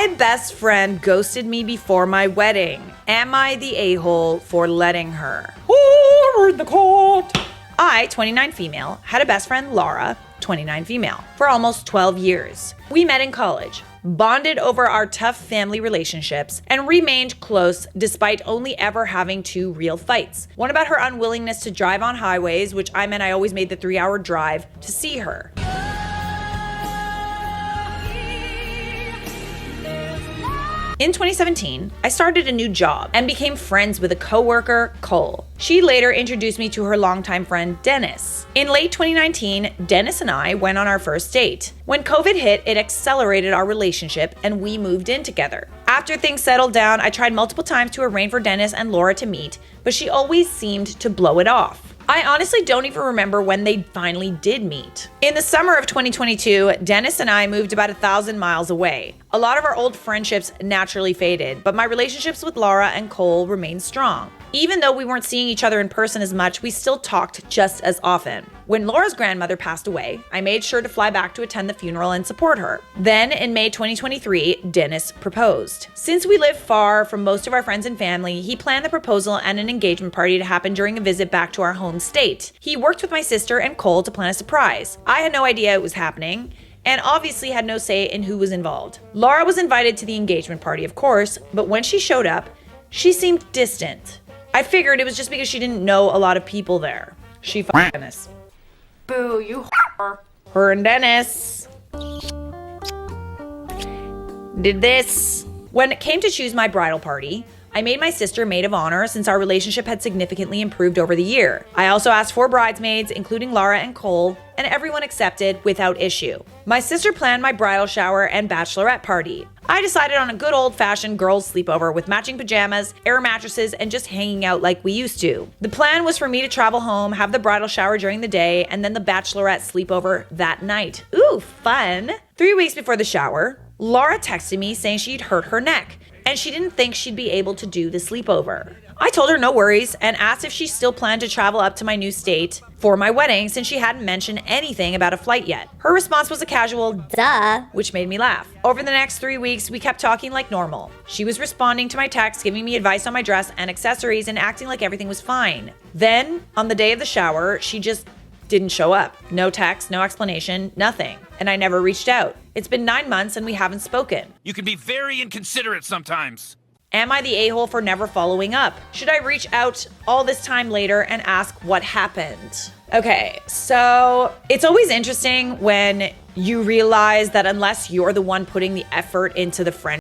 My best friend ghosted me before my wedding. Am I the a-hole for letting her? Forward the court. I, 29 female, had a best friend, Laura, 29 female, for almost 12 years. We met in college, bonded over our tough family relationships, and remained close despite only ever having 2 real fights. One about her unwillingness to drive on highways, which I meant I always made the 3-hour drive to see her. In 2017, I started a new job and became friends with a coworker, Cole. She later introduced me to her longtime friend, Dennis. In late 2019, Dennis and I went on our first date. When COVID hit, it accelerated our relationship and we moved in together. After things settled down, I tried multiple times to arrange for Dennis and Laura to meet, but she always seemed to blow it off. I honestly don't even remember when they finally did meet. In the summer of 2022, Dennis and I moved about 1,000 miles away. A lot of our old friendships naturally faded, but my relationships with Laura and Cole remained strong. Even though we weren't seeing each other in person as much, we still talked just as often. When Laura's grandmother passed away, I made sure to fly back to attend the funeral and support her. Then, in May 2023, Dennis proposed. Since we live far from most of our friends and family, he planned the proposal and an engagement party to happen during a visit back to our home state. He worked with my sister and Cole to plan a surprise. I had no idea it was happening, and obviously had no say in who was involved. Laura was invited to the engagement party, of course, but when she showed up, she seemed distant. I figured it was just because she didn't know a lot of people there. She f***ed Dennis. Boo, you whore. Her and Dennis did this. When it came to choose my bridal party, I made my sister maid of honor since our relationship had significantly improved over the year. I also asked 4 bridesmaids, including Laura and Cole, and everyone accepted without issue. My sister planned my bridal shower and bachelorette party. I decided on a good old-fashioned girls' sleepover with matching pajamas, air mattresses, and just hanging out like we used to. The plan was for me to travel home, have the bridal shower during the day, and then the bachelorette sleepover that night. Ooh, fun! 3 weeks before the shower, Laura texted me saying she'd hurt her neck, and she didn't think she'd be able to do the sleepover. I told her no worries and asked if she still planned to travel up to my new state for my wedding since she hadn't mentioned anything about a flight yet. Her response was a casual, "Duh," which made me laugh. Over the next 3 weeks, we kept talking like normal. She was responding to my texts, giving me advice on my dress and accessories, and acting like everything was fine. Then, on the day of the shower, she just didn't show up. No text, no explanation, nothing. And I never reached out. It's been 9 months and we haven't spoken. You can be very inconsiderate sometimes. Am I the a-hole for never following up? Should I reach out all this time later and ask what happened? Okay, so it's always interesting when you realize that unless you're the one putting the effort into the friendship,